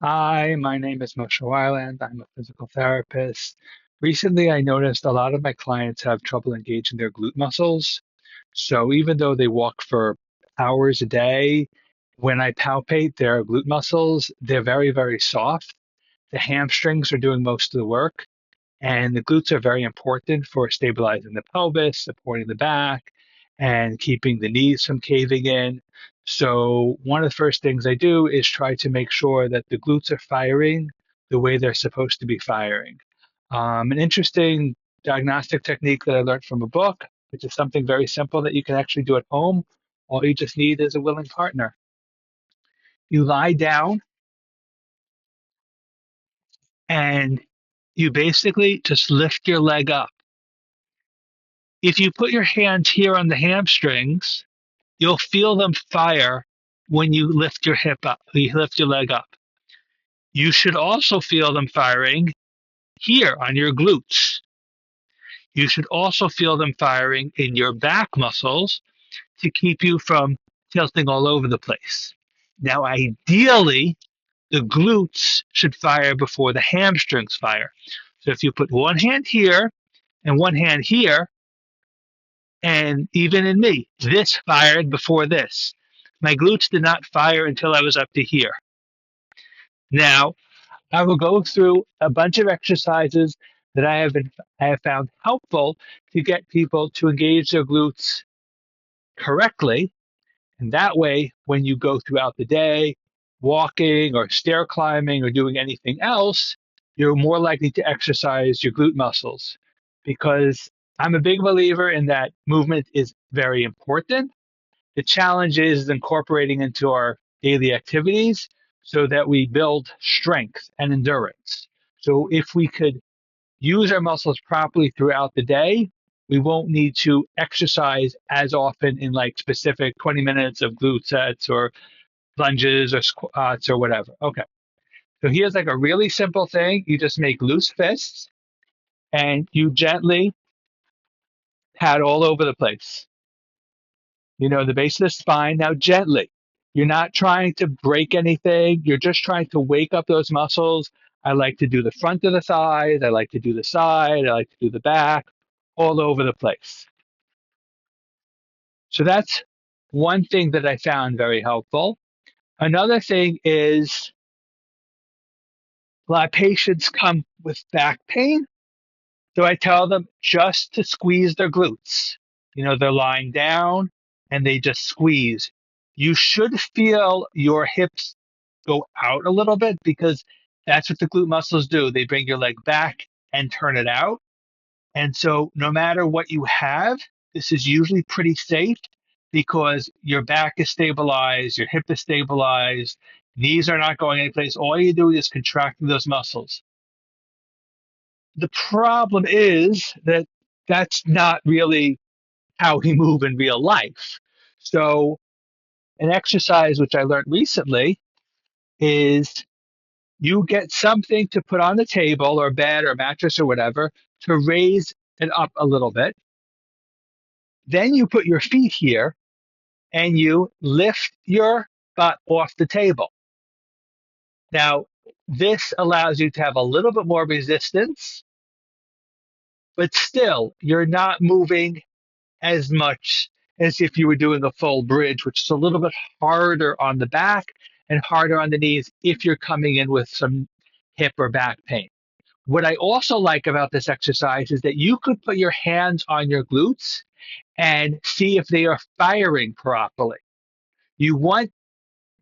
Hi, my name is Moshe Weiland. I'm a physical therapist. Recently, I noticed a lot of my clients have trouble engaging their glute muscles. So even though they walk for hours a day, when I palpate their glute muscles, they're very, very soft. The hamstrings are doing most of the work. And the glutes are very important for stabilizing the pelvis, supporting the back, and keeping the knees from caving in. So, one of the first things I do is try to make sure that the glutes are firing the way they're supposed to be firing. An interesting diagnostic technique that I learned from a book, which is something very simple that you can actually do at home. All you just need is a willing partner. You lie down and you basically just lift your leg up. If you put your hands here on the hamstrings, you'll feel them fire when you lift your hip up, you lift your leg up. You should also feel them firing here on your glutes. You should also feel them firing in your back muscles to keep you from tilting all over the place. Now, ideally, the glutes should fire before the hamstrings fire. So if you put one hand here and one hand here, and even in me, this fired before this. My glutes did not fire until I was up to here. Now, I will go through a bunch of exercises that I have found helpful to get people to engage their glutes correctly. And that way, when you go throughout the day, walking or stair climbing or doing anything else, you're more likely to exercise your glute muscles. Because I'm a big believer in that movement is very important. The challenge is incorporating into our daily activities so that we build strength and endurance. So if we could use our muscles properly throughout the day, we won't need to exercise as often in like specific 20 minutes of glute sets or lunges or squats or whatever. Okay. So here's like a really simple thing. You just make loose fists and you gently pat all over the place. The base of the spine. Now, gently. You're not trying to break anything. You're just trying to wake up those muscles. I like to do the front of the thighs. I like to do the side. I like to do the back, all over the place. So that's one thing that I found very helpful. Another thing is a lot of patients come with back pain. So I tell them just to squeeze their glutes. They're lying down and they just squeeze. You should feel your hips go out a little bit because that's what the glute muscles do. They bring your leg back and turn it out. And so, no matter what you have, this is usually pretty safe because your back is stabilized, your hip is stabilized, knees are not going anyplace. All you do is contracting those muscles. The problem is that that's not really how we move in real life. So, an exercise which I learned recently is you get something to put on the table or bed or mattress or whatever to raise it up a little bit. Then you put your feet here and you lift your butt off the table. Now, this allows you to have a little bit more resistance, but still, you're not moving as much as if you were doing a full bridge, which is a little bit harder on the back and harder on the knees if you're coming in with some hip or back pain. What I also like about this exercise is that you could put your hands on your glutes and see if they are firing properly. You want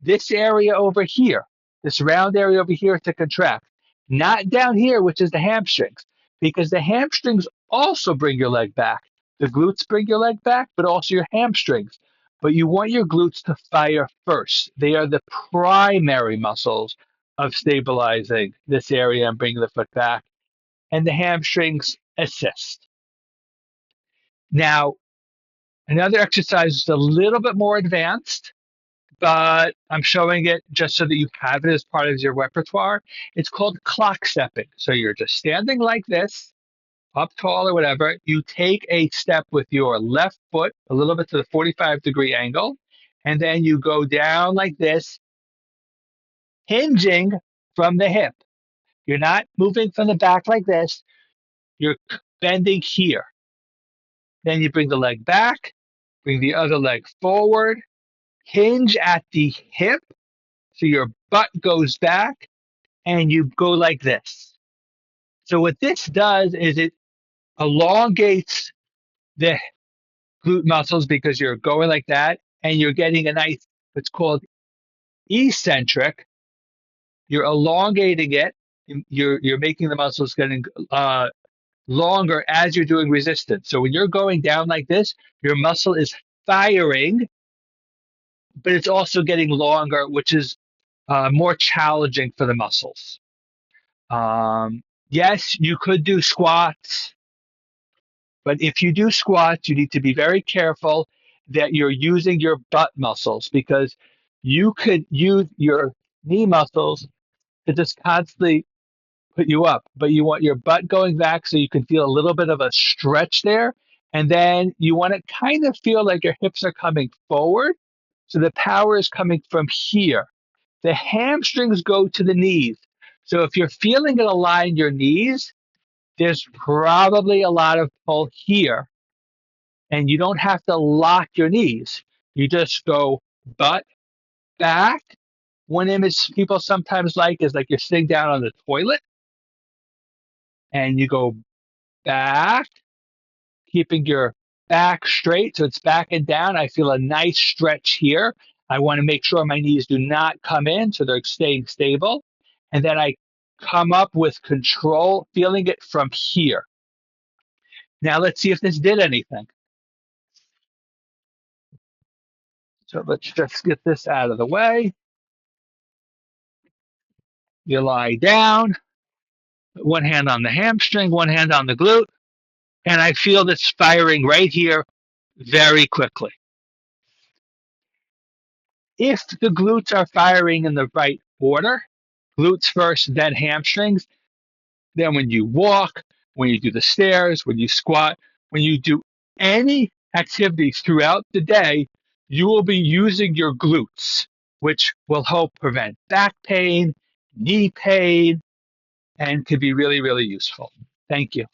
this area over here, this round area over here to contract, not down here, which is the hamstrings, because the hamstrings also bring your leg back. The glutes bring your leg back, but also your hamstrings. But you want your glutes to fire first. They are the primary muscles of stabilizing this area and bringing the foot back, and the hamstrings assist. Now, another exercise is a little bit more advanced, but I'm showing it just so that you have it as part of your repertoire. It's called clock stepping. So you're just standing like this, up tall or whatever. You take a step with your left foot a little bit to the 45-degree angle, and then you go down like this, hinging from the hip. You're not moving from the back like this. You're bending here. Then you bring the leg back, bring the other leg forward, hinge at the hip so your butt goes back, and you go like this. So what this does is it elongates the glute muscles because you're going like that, and you're getting a nice, what's called eccentric. You're elongating it. You're making the muscles getting longer as you're doing resistance. So when you're going down like this, your muscle is firing, but it's also getting longer, which is more challenging for the muscles. Yes, you could do squats, but if you do squats, you need to be very careful that you're using your butt muscles because you could use your knee muscles to just constantly put you up, but you want your butt going back so you can feel a little bit of a stretch there. And then you want to kind of feel like your hips are coming forward. So the power is coming from here. The hamstrings go to the knees. So if you're feeling it align your knees, there's probably a lot of pull here. And you don't have to lock your knees. You just go butt back. One image people sometimes like is like you're sitting down on the toilet and you go back, keeping your back straight. So it's back and down. I feel a nice stretch here. I want to make sure my knees do not come in, so they're staying stable. And then I come up with control, feeling it from here. Now let's see if this did anything. So let's just get this out of the way. You lie down, one hand on the hamstring, one hand on the glute, and I feel this firing right here very quickly. If the glutes are firing in the right order, glutes first, then hamstrings, then when you walk, when you do the stairs, when you squat, when you do any activities throughout the day, you will be using your glutes, which will help prevent back pain, knee pain, and can be really, really useful. Thank you.